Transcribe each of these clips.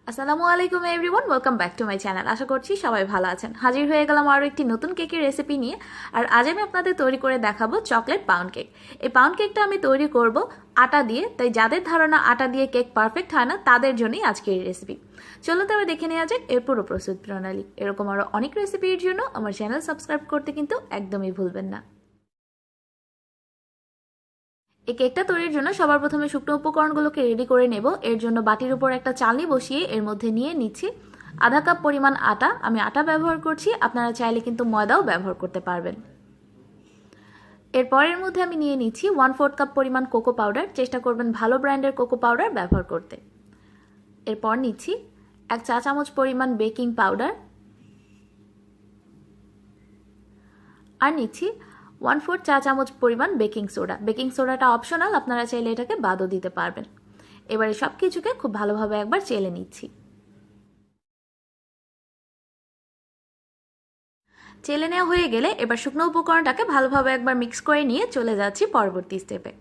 আসসালামু আলাইকুম everyone, welcome back to my channel. আশা করছি সবাই ভালো আছেন। হাজির হয়ে গেলাম আরও একটি নতুন কেকের রেসিপি নিয়ে। আর আজ আমি আপনাদের তৈরি করে দেখাবো চকলেট পাউন্ড কেক। এই পাউন্ড কেকটা আমি তৈরি করব আটা দিয়ে, তাই যাদের ধারণা আটা দিয়ে কেক পারফেক্ট হয় না তাদের জন্যই আজকের এই রেসিপি। চলুন তবে দেখে নেওয়া যাক এর পুরো প্রস্তুত প্রণালী। এরকম আরও অনেক রেসিপির জন্য আমার চ্যানেল সাবস্ক্রাইব করতে কিন্তু একদমই ভুলবেন না। এই কেকটা তৈরির জন্য সবার প্রথমে শুকনো উপকরণগুলোকে রেডি করে নেব। এর জন্য বাটির উপর একটা চালনি বসিয়ে এর মধ্যে নিয়ে নিচ্ছি আধা কাপ পরিমাণ আটা। আমি আটা ব্যবহার করছি, আপনারা চাইলে কিন্তু ময়দাও ব্যবহার করতে পারবেন। এরপর এর মধ্যে আমি নিয়ে নিচ্ছি 1/4 কাপ পরিমাণ কোকো পাউডার। চেষ্টা করবেন ভালো ব্র্যান্ডের কোকো পাউডার ব্যবহার করতে। এরপর নিচ্ছি 1 চা চামচ পরিমাণ বেকিং পাউডার আর নিচ্ছি 1/4 চা চামচ পরিমাণ বেকিং সোডা। বেকিং সোডাটা অপশনাল, আপনারা চাইলে এটাকে বাদও দিতে পারবেন। এবারে সব কিছুকে খুব ভালোভাবে একবার চেলে নিচ্ছি। চেলে নেওয়া হয়ে গেলে এবার শুকনো উপকরণটাকে ভালোভাবে একবার মিক্স করে নিয়ে চলে যাচ্ছি পরবর্তী স্টেপে।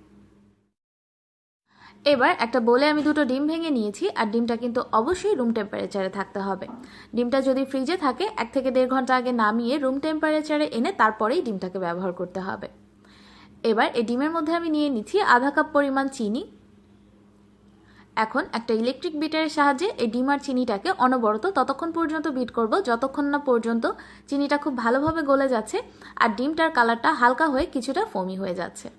এবার একটা বোলে আমি দুটো ডিম ভেঙে নিয়েছি, আর ডিমটা কিন্তু অবশ্যই রুম টেম্পারেচারে থাকতে হবে। ডিমটা যদি ফ্রিজে থাকে 1 থেকে 1.5 ঘন্টা আগে নামিয়ে রুম টেম্পারেচারে এনে তারপরেই ডিমটাকে ব্যবহার করতে হবে। এবার এই ডিমের মধ্যে আমি নিয়ে নিচ্ছি আধা কাপ পরিমাণ চিনি। এখন একটা ইলেকট্রিক বিটারের সাহায্যে এই ডিম আর চিনিটাকে অনবরত ততক্ষণ পর্যন্ত বিট করব যতক্ষণ না পর্যন্ত চিনিটা খুব ভালোভাবে গলে যাচ্ছে আর ডিমটার কালারটা হালকা হয়ে কিছুটা ফোমি হয়ে যাচ্ছে।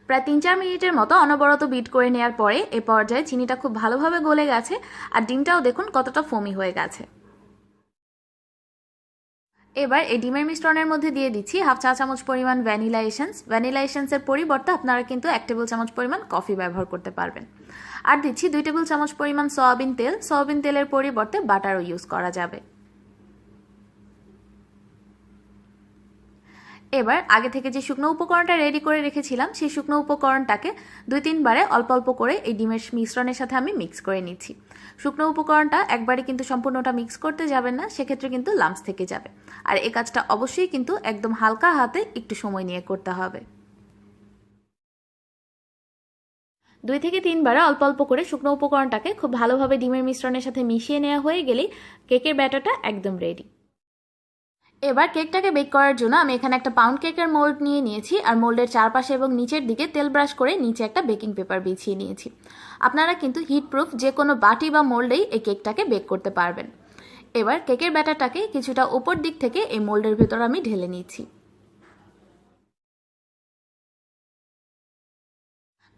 প্রায় 3-4 মিনিটের মতো অনবরত বিট করে নেওয়ার পরে এ পর্যায়ে চিনিটা খুব ভালোভাবে গলে গেছে আর ডিমটাও দেখুন কতটা ফোমি হয়ে গেছে। এবার এই ডিমের মিশ্রণের মধ্যে দিয়ে দিচ্ছি 1/2 চা চামচ পরিমাণ ভ্যানিলা এসেন্স। ভ্যানিলা এসেন্সের পরিবর্তে আপনারা কিন্তু 1 টেবিল চামচ পরিমাণ কফি ব্যবহার করতে পারবেন। আর দিচ্ছি 2 টেবিল চামচ পরিমাণ সয়াবিন তেল। সয়াবিন তেলের পরিবর্তে বাটারও ইউজ করা যাবে। এবার আগে থেকে যে শুকনো উপকরণটা রেডি করে রেখেছিলাম সেই শুকনো উপকরণটাকে 2-3 বারে অল্প অল্প করে এই ডিমের মিশ্রণের সাথে আমি মিক্স করে নিচ্ছি। শুকনো উপকরণটা একবারে কিন্তু সম্পূর্ণটা মিক্স করতে যাবেন না, সেক্ষেত্রে কিন্তু লাম্পস থেকে যাবে। আর এই কাজটা অবশ্যই কিন্তু একদম হালকা হাতে একটু সময় নিয়ে করতে হবে। 2 থেকে 3 বারে অল্প অল্প করে শুকনো উপকরণটাকে খুব ভালোভাবে ডিমের মিশ্রণের সাথে মিশিয়ে নেওয়া হয়ে গেলেই কেকের ব্যাটারটা একদম রেডি। এবার কেকটাকে বেক করার জন্য আমি এখানে একটা পাউন্ড কেকের মোল্ড নিয়ে নিয়েছি, আর মোল্ডের চারপাশে এবং নিচের দিকে তেল ব্রাশ করে নিচে একটা বেকিং পেপার বিছিয়ে নিয়েছি। আপনারা কিন্তু হিট প্রুফ যে কোনো বাটি বা মোল্ডেই এই কেকটাকে বেক করতে পারবেন। এবার কেকের ব্যাটারটাকে কিছুটা উপর দিক থেকে এই মোল্ডের ভেতর আমি ঢেলে নিচ্ছি।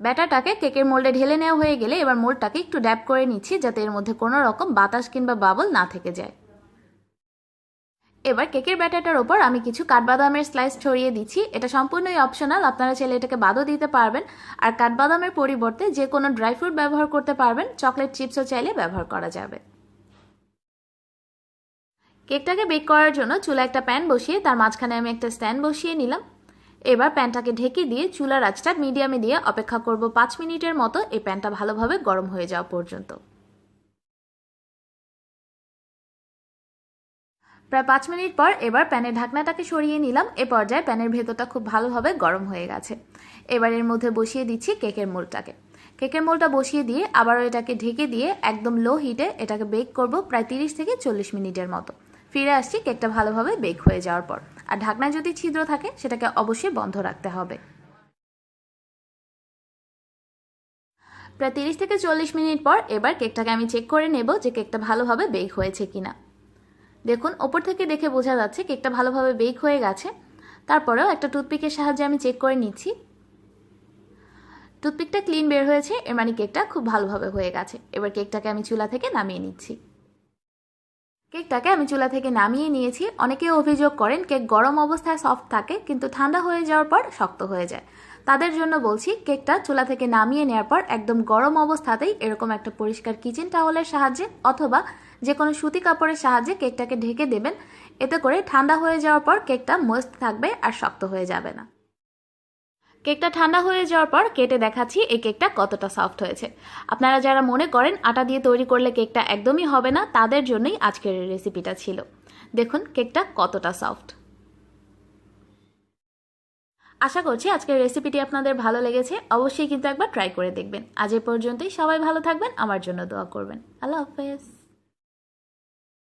ব্যাটারটাকে কেকের মোল্ডে ঢেলে নেওয়া হয়ে গেলে এবার মোল্ডটাকে একটু ড্যাপ করে নিচ্ছি যাতে এর মধ্যে কোনো রকম বাতাস কিংবা বাবল না থেকে যায়। এবার কেকের ব্যাটারটার ওপর আমি কিছু কাঠবাদামের স্লাইস ছড়িয়ে দিচ্ছি। এটা সম্পূর্ণই অপশনাল, আপনারা চাইলে এটাকে বাদও দিতে পারবেন। আর কাঠবাদামের পরিবর্তে যে কোনো ড্রাই ফ্রুট ব্যবহার করতে পারবেন, চকলেট চিপসও চাইলে ব্যবহার করা যাবে। কেকটাকে বেক করার জন্য চুলা একটা প্যান বসিয়ে তার মাঝখানে আমি একটা স্ট্যান্ড বসিয়ে নিলাম। এবার প্যানটাকে ঢেকে দিয়ে চুলার আঁচটা মিডিয়ামে দিয়ে অপেক্ষা করব 5 মিনিটের মতো, এই প্যানটা ভালোভাবে গরম হয়ে যাওয়া পর্যন্ত। প্রায় 5 মিনিট পর এবার প্যানের ঢাকনাটাকে সরিয়ে নিলাম। এ পর্যায়ে প্যানের ভেতরটা খুব ভালোভাবে গরম হয়ে গেছে। এবার এর মধ্যে বসিয়ে দিচ্ছি কেকের মোল্ডটাকে। কেকের মোল্ডটা বসিয়ে দিয়ে আবারও এটাকে ঢেকে দিয়ে একদম লো হিটে এটাকে বেক করব প্রায় 30 থেকে 40 মিনিটের মতো। ফিরে আসছি কেকটা ভালোভাবে বেক হয়ে যাওয়ার পর। আর ঢাকনায় যদি ছিদ্র থাকে সেটাকে অবশ্যই বন্ধ রাখতে হবে। প্রায় 30 থেকে 40 মিনিট পর এবার কেকটাকে আমি চেক করে নেব যে কেকটা ভালোভাবে বেক হয়েছে কিনা। দেখুন ওপর থেকে দেখে বোঝা যাচ্ছে কেকটা ভালোভাবে বেক হয়ে গেছে। তারপরেও একটা টুথপিকের সাহায্যে আমি চেক করে নিচ্ছি। টুথপিকটা ক্লিন বের হয়েছে, এর মানে কেকটা খুব ভালোভাবে হয়ে গেছে। এবার কেকটাকে আমি চুলা থেকে নামিয়ে নিচ্ছি। কেকটাকে আমি চুলা থেকে নামিয়ে নিয়েছি। অনেকেই অভিযোগ করেন কেক গরম অবস্থায় সফট থাকে কিন্তু ঠান্ডা হয়ে যাওয়ার পর শক্ত হয়ে যায়। তাদের জন্য বলছি কেকটা চুলা থেকে নামিয়ে নেওয়ার পর একদম গরম অবস্থাতেই এরকম একটা পরিষ্কার কিচেন টাওয়ালের সাহায্যে অথবা যে কোনো সুতি কাপড়ের সাহায্যে কেকটাকে ঢেকে দেবেন। এতে করে ঠান্ডা হয়ে যাওয়ার পর কেকটা ময়েস্ট থাকবে আর শক্ত হয়ে যাবে না। কেকটা ঠান্ডা হয়ে যাওয়ার পর কেটে দেখাচ্ছি এই কেকটা কতটা সফট হয়েছে। আপনারা যারা মনে করেন আটা দিয়ে তৈরি করলে কেকটা একদমই হবে না, তাদের জন্যই আজকের এই রেসিপিটা ছিল। দেখুন কেকটা কতটা সফট। আশা করছি আজকের রেসিপিটি আপনাদের ভালো লেগেছে। অবশ্যই কিন্তু একবার ট্রাই করে দেখবেন। আজ এ পর্যন্তই। সবাই ভালো থাকবেন, আমার জন্য দোয়া করবেন। আল্লাহ হাফেজ।